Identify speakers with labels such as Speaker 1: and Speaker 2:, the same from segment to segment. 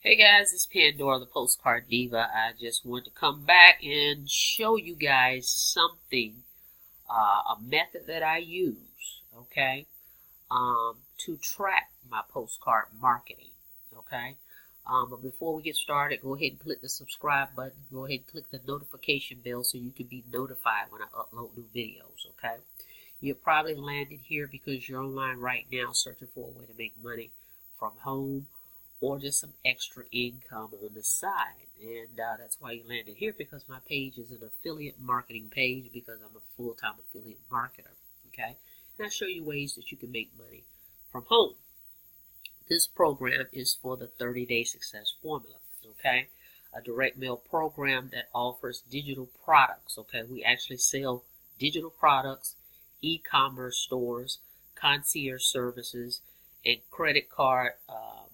Speaker 1: Hey guys, it's Pandora, the Postcard Diva. I just want to come back and show you guys something, a method that I use, okay, to track my postcard marketing, okay. But before we get started, go ahead and click the subscribe button. Go ahead and click the notification bell so you can be notified when I upload new videos, okay. You're probably landed here because you're online right now searching for a way to make money from home, or just some extra income on the side. And that's why you landed here, because my page is an affiliate marketing page, because I'm a full-time affiliate marketer, okay? And I show you ways that you can make money from home. This program is for the 30-day success formula, okay? A direct mail program that offers digital products, okay? We actually sell digital products, e-commerce stores, concierge services, and credit card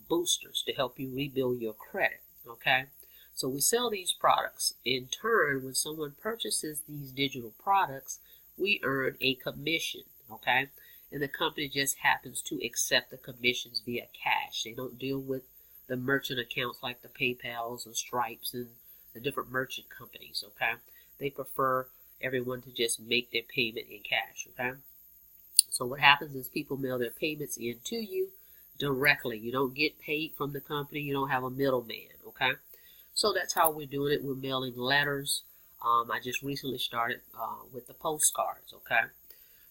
Speaker 1: boosters to help you rebuild your credit, okay? So we sell these products. In turn, when someone purchases these digital products, we earn a commission, okay? And the company just happens to accept the commissions via cash. They don't deal with the merchant accounts like the PayPals and Stripes and the different merchant companies, okay? They prefer everyone to just make their payment in cash, okay? So what happens is people mail their payments in to you directly. You don't get paid from the company. You don't have a middleman, okay? So that's how we're doing it. We're mailing letters. I just recently started with the postcards, okay?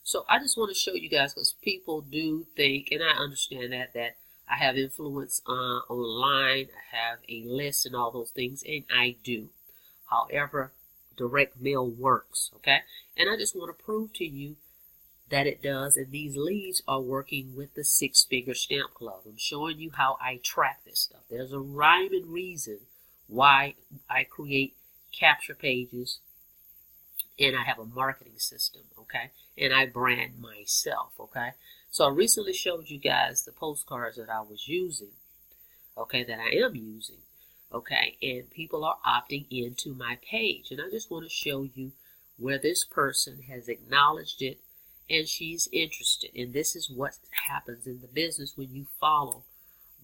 Speaker 1: So I just want to show you guys, because people do think, and I understand that I have influence online, I have a list and all those things, and I do. However, direct mail works, okay? And I just want to prove to you that it does, and these leads are working with the Six-Figure Stamp Club. I'm showing you how I track this stuff. There's a rhyme and reason why I create capture pages, and I have a marketing system, okay? And I brand myself, okay? So I recently showed you guys the postcards that I was using, okay, that I am using, okay? And people are opting into my page, and I just want to show you where this person has acknowledged it, and she's interested. And this is what happens in the business when you follow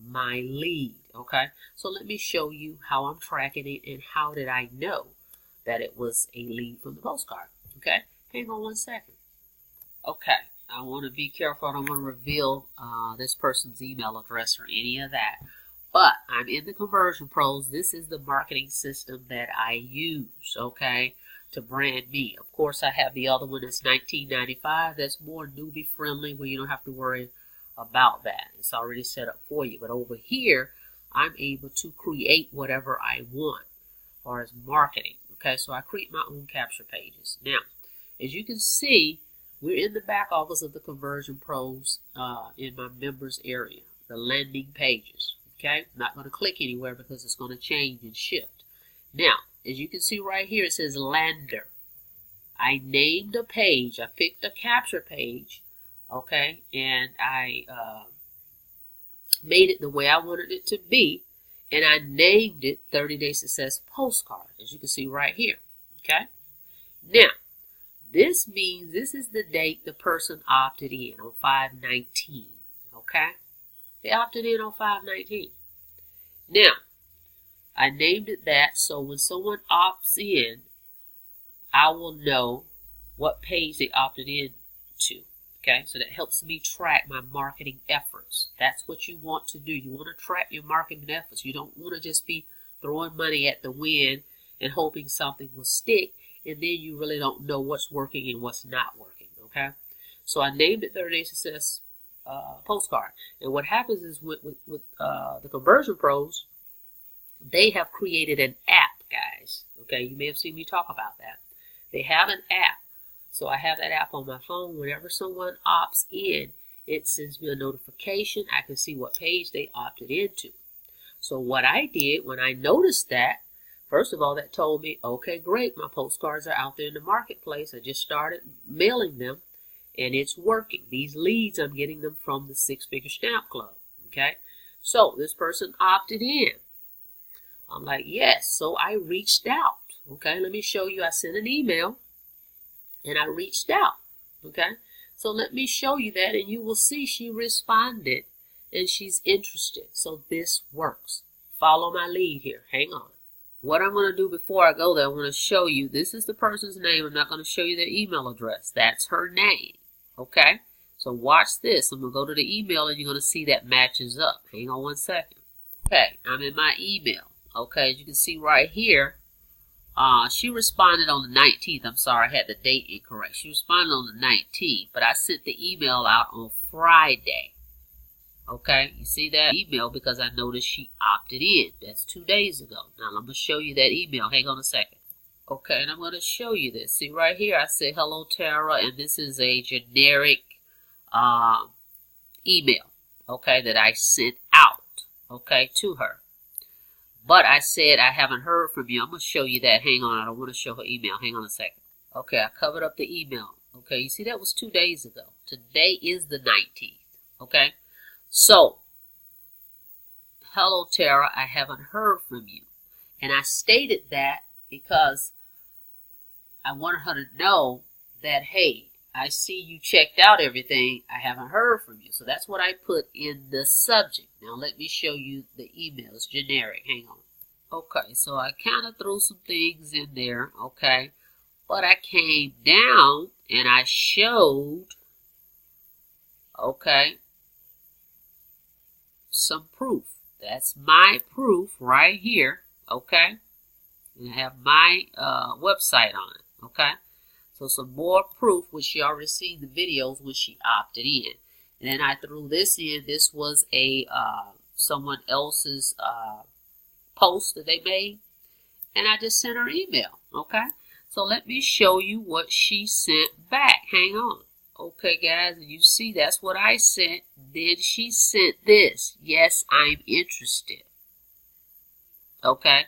Speaker 1: my lead, okay? So let me show you how I'm tracking it, and how did I know that it was a lead from the postcard, okay? Hang on one second. Okay, I want to be careful. I don't want to reveal this person's email address or any of that. But I'm in the Conversion Pros. This is the marketing system that I use, okay, to brand me. Of course, I have the other one that's $19.95. That's more newbie friendly, where you don't have to worry about that. It's already set up for you. But over here, I'm able to create whatever I want as far as marketing. Okay, so I create my own capture pages. Now, as you can see, we're in the back office of the Conversion Pros in my members area, the landing pages. Okay, I'm not going to click anywhere because it's going to change and shift. Now, as you can see right here, it says Lander. I named a page. I picked a capture page, okay, and I made it the way I wanted it to be, and I named it 30-Day Success Postcard, as you can see right here, okay? Now, this means this is the date the person opted in, on 5/19, okay? They opted in on 5/19. Now, I named it that, so when someone opts in, I will know what page they opted in to, okay? So that helps me track my marketing efforts. That's what you want to do. You want to track your marketing efforts. You don't want to just be throwing money at the wind and hoping something will stick, and then you really don't know what's working and what's not working, okay? So I named it 30-Day Success Postcard. And what happens is with the Conversion Pros, they have created an app, guys. Okay, you may have seen me talk about that. They have an app. So I have that app on my phone. Whenever someone opts in, it sends me a notification. I can see what page they opted into. So what I did when I noticed that, first of all, that told me, okay, great, my postcards are out there in the marketplace. I just started mailing them, and it's working. These leads, I'm getting them from the Six-Figure Stamp Club, okay? So this person opted in. I'm like, yes. So I reached out, okay? Let me show you. I sent an email, and I reached out, okay? So let me show you that, and you will see she responded, and she's interested. So this works. follow my lead here. Hang on. What I'm going to do before I go there, I'm going to show you, this is the person's name. I'm not going to show you their email address. That's her name. Okay? So watch this. I'm going to go to the email and you're going to see that matches up. Hang on one second. Okay, I'm in my email. Okay, as you can see right here, she responded on the 19th. I'm sorry, I had the date incorrect. She responded on the 19th, but I sent the email out on Friday. Okay, you see that email because I noticed she opted in. That's 2 days ago. Now, I'm going to show you that email. Hang on a second. Okay, and I'm going to show you this. See right here, I say, hello, Tara, and this is a generic email, okay, that I sent out, okay, to her. But I said, I haven't heard from you. I'm going to show you that. Hang on, I don't want to show her email. Hang on a second. Okay, I covered up the email. Okay, you see that was 2 days ago. Today is the 19th, okay? So, hello, Tara, I haven't heard from you. And I stated that because I wanted her to know that, hey, I see you checked out everything. I haven't heard from you. So that's what I put in the subject. Now, let me show you the email. It's generic. Hang on. Okay, so I kind of threw some things in there, okay? But I came down and I showed, okay, some proof. That's my proof right here, okay? And I have my website on it, okay? So some more proof, which she already seen the videos when she opted in. And then I threw this in. This was a someone else's post that they made. And I just sent her email, okay? So let me show you what she sent back. Hang on. Okay, guys, and you see that's what I sent. Then she sent this. Yes, I'm interested. Okay?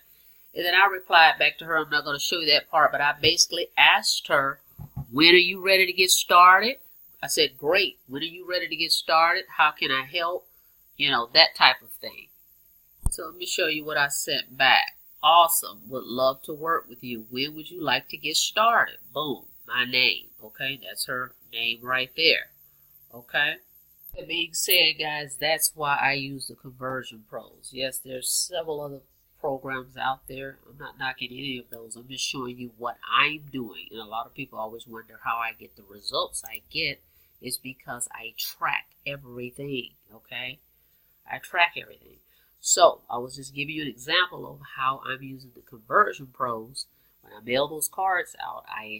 Speaker 1: And then I replied back to her. I'm not going to show you that part, but I basically asked her, when are you ready to get started? I said, great. When are you ready to get started? How can I help? You know, that type of thing. So let me show you what I sent back. Awesome. Would love to work with you. When would you like to get started? Boom. My name. Okay, that's her name right there. Okay. That being said, guys, that's why I use the Conversion Pros. Yes, there's several other programs out there. I'm not knocking any of those. I'm just showing you what I'm doing. And a lot of people always wonder how I get the results I get. Is because I track everything. Okay, I track everything. So I was just giving you an example of how I'm using the Conversion Pros. When I mail those cards out, I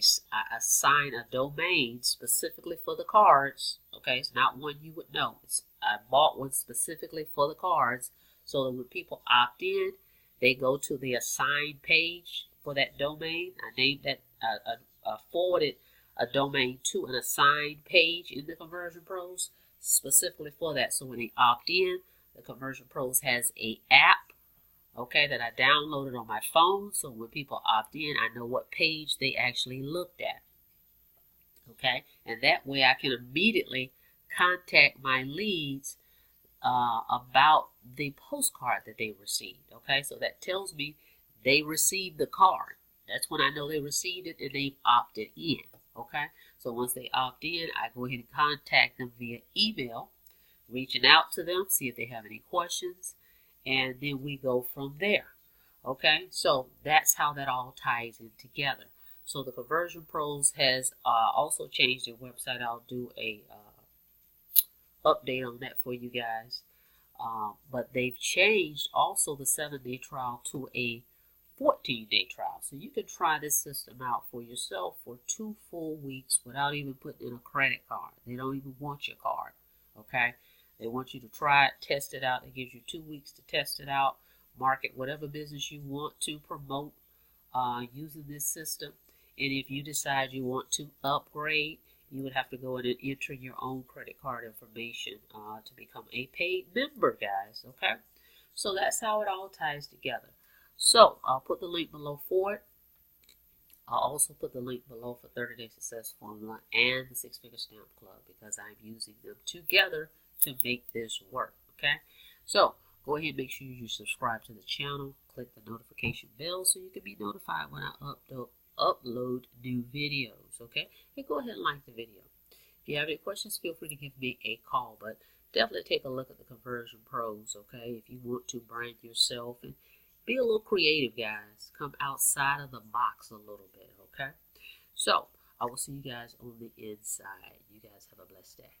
Speaker 1: assign a domain specifically for the cards. Okay, it's not one you would know. I bought one specifically for the cards, so that when people opt in, they go to the assigned page for that domain. I named that, forwarded a domain to an assigned page in the Conversion Pros specifically for that. So when they opt in, the Conversion Pros has a app, okay, that I downloaded on my phone. So when people opt in, I know what page they actually looked at. Okay, and that way I can immediately contact my leads about the postcard that they received. Okay, so that tells me they received the card. That's when I know they received it and they've opted in. Okay, so once they opt in, I go ahead and contact them via email, reaching out to them, see if they have any questions, and then we go from there. Okay, so that's how that all ties in together. So the Conversion Pros has also changed their website. I'll do a update on that for you guys. But they've changed also the 7-day trial to a 14-day trial. So you can try this system out for yourself for 2 full weeks without even putting in a credit card. They don't even want your card. Okay? They want you to try it, test it out. It gives you 2 weeks to test it out. Market whatever business you want to promote using this system. And if you decide you want to upgrade, you would have to go in and enter your own credit card information to become a paid member, guys. Okay? So that's how it all ties together. So I'll put the link below for it. I'll also put the link below for 30-Day Success Formula and the 6-Figure Stamp Club because I'm using them together to make this work. Okay? So go ahead and make sure you subscribe to the channel. Click the notification bell so you can be notified when I upload new videos. Okay? And go ahead and like the video. If you have any questions, feel free to give me a call. But definitely take a look at the conversion pros, okay? If you want to brand yourself and be a little creative, guys. Come outside of the box a little bit, okay? So, I will see you guys on the inside. You guys have a blessed day.